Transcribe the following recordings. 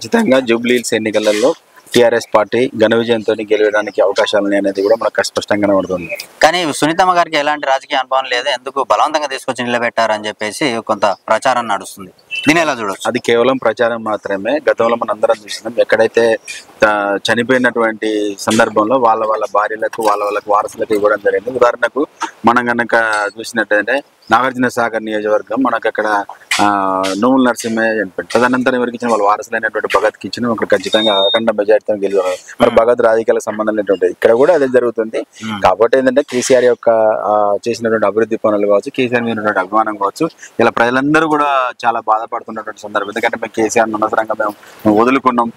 ఖచ్చితంగా Jubilee hills ఎన్నికలలో TRS party ఘన విజయంతో గెలవడానికి అవకాశాలు అనేది కూడా మనకు స్పష్టంగా కనబడుతుంది. కానీ సునీతమ్మ గారికి ఎలాంటి రాజకీయ అనుభవం లేదు, ఎందుకు బలవంతంగా తీసుకొచ్చి నిలబెట్టారని చెప్పేసి కొంత ప్రచారం నడుస్తుంది. దీని ఎలా చూడొచ్చు? అది కేవలం ప్రచారం మాత్రమే. గతంలో మనం అందరం చూసినాం, ఎక్కడైతే చనిపోయినటువంటి సందర్భంలో వాళ్ళ భార్యలకు వాళ్ళ వారసులకు ఇవ్వడం జరిగింది. ఉదాహరణకు మనం కనుక చూసినట్టయితే నాగార్జున సాగర్ నియోజకవర్గం మనకు అక్కడ నోముల నరసింహయ్య చనిపోయింది. తదనంతరం ఎవరికి ఇచ్చిన వాళ్ళ వారసులైనటువంటి భగత్కి ఇచ్చిన అక్కడ ఖచ్చితంగా అఖండ మెజార్టీతో గెలిచారు. మరి భగత్ రాజకీయాలకు సంబంధం లేనటువంటి ఇక్కడ కూడా అదే జరుగుతుంది. కాబట్టి ఏంటంటే కేసీఆర్ యొక్క చేసినటువంటి అభివృద్ధి పనులు కావచ్చు, కేసీఆర్ మీద అభిమానం కావచ్చు, ఇలా ప్రజలందరూ కూడా చాలా బాధపడుతున్నటువంటి సందర్భం. ఎందుకంటే మేము కేసీఆర్ అనవసరంగా మేము వదులుకున్నాం,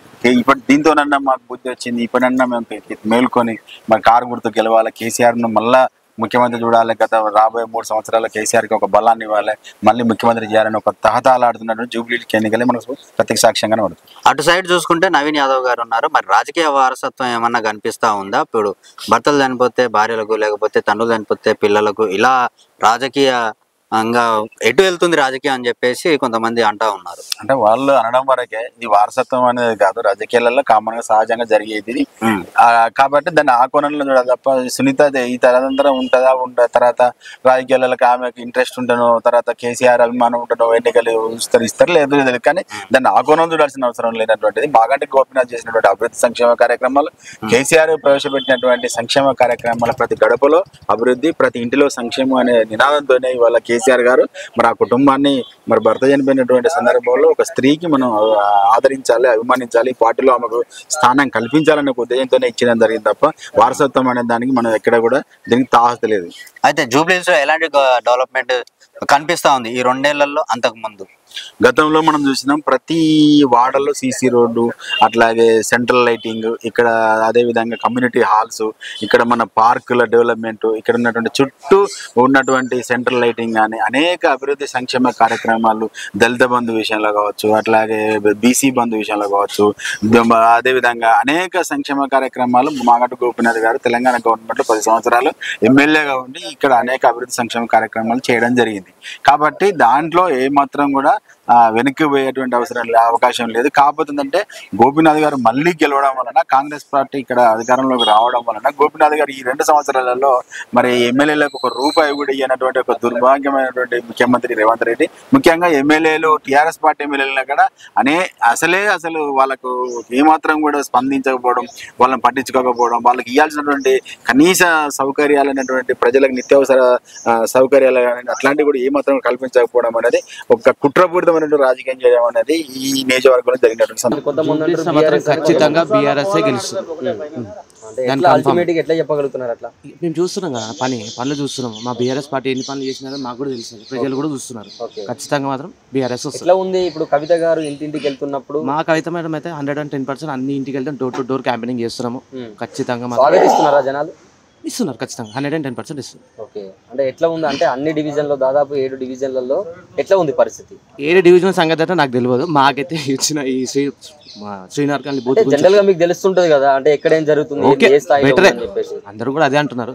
ఇప్పటి దీంతోనన్నా మాకు బుద్ధి వచ్చింది, ఇప్పుడన్నా మేము మేల్కొని మరి కారు గుర్తు గెలవాలి, కేసీఆర్ను మళ్ళా ముఖ్యమంత్రి చూడాలి, గత రాబోయే 3 సంవత్సరాల కేసీఆర్కి ఒక బలాన్ని ఇవ్వాలి, మళ్ళీ ముఖ్యమంత్రి చేయాలని ఒక తహతాలాడుతున్నటువంటి జూబ్లీ ఎన్నికలే మనకు ప్రత్యక్ష సాక్ష్యంగానే ఉంటుంది. అటు సైడ్ చూసుకుంటే నవీన్ యాదవ్ గారు ఉన్నారు. మరి రాజకీయ వారసత్వం ఏమన్నా కనిపిస్తా ఉందా? ఇప్పుడు భర్తలు చనిపోతే భార్యలకు, లేకపోతే తండ్రులు చనిపోతే పిల్లలకు, ఇలా రాజకీయ ఎటు వెళ్తుంది రాజకీయం అని చెప్పేసి కొంతమంది అంటా ఉన్నారు. అంటే వాళ్ళు అనడం వరకే, ఇది వారసత్వం అనేది కాదు, రాజకీయాలలో కామన్ గా సహజంగా జరిగేది. కాబట్టి దాన్ని ఆ కోణంలో చూడాలి తప్ప సునీత ఈ తదనంతరం ఉంటుందా, తర్వాత రాజకీయాలకు ఆమెకు ఇంట్రెస్ట్ ఉంటానో, తర్వాత కేసీఆర్ అభిమానం ఉంటానో, ఎన్నికలు ఇస్తారు లేదు, కానీ దాన్ని ఆ కోణం చూడాల్సిన అవసరం లేనటువంటిది. మాగంటి గోపీనాథ్ చేసినటువంటి అభివృద్ధి సంక్షేమ కార్యక్రమాలు, కేసీఆర్ ప్రవేశపెట్టినటువంటి సంక్షేమ కార్యక్రమాల ప్రతి గడపలో అభివృద్ధి, ప్రతి ఇంటిలో సంక్షేమం అనే నినాదంతోనే ఇవాళ కేసీఆర్ గారు మరి ఆ కుటుంబాన్ని మరి భర్త చనిపోయినటువంటి సందర్భంలో ఒక స్త్రీకి మనం ఆదరించాలి, అభిమానించాలి, పార్టీలో ఆమెకు స్థానం కల్పించాలనే ఉద్దేశంతోనే ఇచ్చడం జరిగింది తప్ప వారసత్వం అనే దానికి మనం ఎక్కడ కూడా దీనికి తాహత లేదు. అయితే జూబ్లీ హిల్స్ ఎలాంటి డెవలప్మెంట్ కనిపిస్తా ఉంది ఈ 2 ఏళ్లలో అంతకు ముందు? గతంలో మనం చూసినాం ప్రతి వార్డుల్లో సీసీ రోడ్డు, అట్లాగే సెంట్రల్ లైటింగ్, ఇక్కడ అదేవిధంగా కమ్యూనిటీ హాల్స్, ఇక్కడ మన పార్కుల డెవలప్మెంట్, ఇక్కడ ఉన్నటువంటి చుట్టూ ఉన్నటువంటి సెంట్రల్ లైటింగ్ కానీ అనేక అభివృద్ధి సంక్షేమ కార్యక్రమాలు, దళిత బంధు విషయంలో కావచ్చు, అట్లాగే బీసీ బంధు విషయంలో కావచ్చు, అదేవిధంగా అనేక సంక్షేమ కార్యక్రమాలు మాగంటి గోపీనాథ్ గారు తెలంగాణ గవర్నమెంట్లో 10 సంవత్సరాలు ఎమ్మెల్యేగా ఉండి ఇక్కడ అనేక అభివృద్ధి సంక్షేమ కార్యక్రమాలు చేయడం జరిగింది. కాబట్టి దాంట్లో ఏమాత్రం కూడా వెనక్కి పోయేటువంటి అవకాశం లేదు. కాకపోతే ఏంటంటే గోపీనాథ్ గారు మళ్ళీ గెలవడం వలన, కాంగ్రెస్ పార్టీ ఇక్కడ అధికారంలోకి రావడం వలన గోపీనాథ్ గారు ఈ 2 సంవత్సరాలలో మరి ఎమ్మెల్యేలకు ₹1 కూడా ఇవ్వనటువంటి ఒక దుర్భాగ్యమైనటువంటి ముఖ్యమంత్రి రేవంత్ రెడ్డి. ముఖ్యంగా ఎమ్మెల్యేలు, టీఆర్ఎస్ పార్టీ ఎమ్మెల్యేలు కూడా అసలు వాళ్ళకు ఏమాత్రం కూడా స్పందించకపోవడం, వాళ్ళని పట్టించుకోకపోవడం, వాళ్ళకి ఇవ్వాల్సినటువంటి కనీస సౌకర్యాలు అనేటువంటి ప్రజలకు నిత్యావసర సౌకర్యాలు అట్లాంటివి కూడా ఏమాత్రం కల్పించకపోవడం అనేది ఒక కుట్రపూరిత రాజకీయం చేయడం అనేది ఈ నియోజకవర్గంలో జరిగినటువంటి ఖచ్చితంగా బీఆర్ఎస్ గెలుస్తుంది. మేము చూస్తున్నాం కదా, పనులు చూస్తున్నాం. మా బీఆర్ఎస్ పార్టీ ఎన్ని పనులు చేసినారో మాకు కూడా తెలుసు, ప్రజలు కూడా చూస్తున్నారు. ఖచ్చితంగా మాత్రం బీఆర్ఎస్ ఉంది. ఇప్పుడు కవిత గారు ఇంటింటికి వెళ్తున్నప్పుడు, మా కవిత మేడం అయితే 110% అన్ని ఇంటికి వెళ్తాం, డోర్ టు డోర్ క్యాంపెయినింగ్ చేస్తున్నాము. ఖచ్చితంగా జనాలు ఇస్తున్నారు, ఖచ్చితంగా 110% ఇస్తున్నారు. ఓకే, అంటే ఎట్లా ఉంది అంటే అన్ని డివిజన్లో దాదాపు 7 డివిజన్లలో ఎట్లా ఉంది పరిస్థితి? 7 డివిజన్ సంగతి అంటే నాకు తెలియదు. మాకైతే ఇచ్చిన ఈ శ్రీనగర్ జనరల్ గా మీకు తెలుస్తుంటది కదా, అంటే ఎక్కడ ఏం జరుగుతుంది, అందరూ కూడా అదే అంటున్నారు.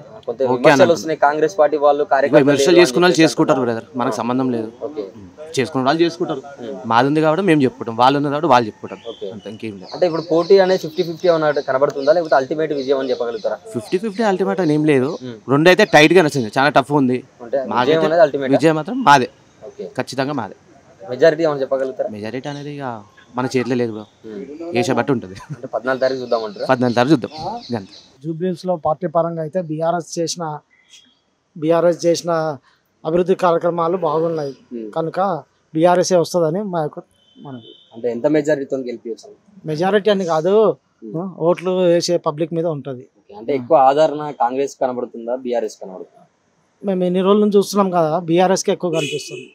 కాంగ్రెస్ పార్టీ వాళ్ళు విమర్శలు చేసుకున్న వాళ్ళు చేసుకుంటారు బ్రదర్, మనకు సంబంధం లేదు. చేసుకున్న వాళ్ళు చేసుకుంటారు, మాది ఉంది కాబట్టి మేము చెప్పుకుంటాం, వాళ్ళు ఉంది కాబట్టి వాళ్ళు చెప్పుకుంటారు, అంత ఇంకేం లేదు. అంటే ఇప్పుడు పోటీ అనేది 50-50 అన్నట్టు కనబడుతుందా, లేకపోతే అల్టిమేట్ విజయం అని చెప్పగలుగుతారా? 50-50 అల్టిమేట్ అని ఏం లేదు, 2 అయితే టైట్ గా నచ్చింది, చాలా టఫ్ ఉంది. విజయం మాత్రం మాదే, ఖచ్చితంగా మాదే. మెజారిటీ ఏమని చెప్పగలుగుతారా? మెజారిటీ అనేది ఇక మన చేతిలో లేదు బ్రో, ఏషా బట్టి ఉంటుంది. 14 తారీఖు చూద్దామంటారు. 14 తారీఖు చూద్దాం. జూబ్లీ హిల్స్ లో పార్టీ పరంగా అయితే బీఆర్ఎస్ చేసిన అభివృద్ధి కార్యక్రమాలు బాగున్నాయి కనుక బీఆర్ఎస్ వస్తుందని మా యొక్క మనం. అంటే ఎంత మెజారిటీతో గెలిపించాలి? మెజారిటీ అని కాదు, ఓట్లు వేసే పబ్లిక్ మీద ఉంటుంది. అంటే ఎక్కువ ఆదరణ కాంగ్రెస్ కనబడుతుందా, బీఆర్ఎస్ కనబడుతుందా? మేము ఎన్ని రోజుల నుంచి చూస్తున్నాం కదా, బీఆర్ఎస్కి ఎక్కువ కనిపిస్తుంది.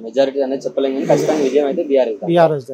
మెజారిటీ అనేది చెప్పలేము, ఖచ్చితంగా విజయం అయితే బీఆర్ఎస్.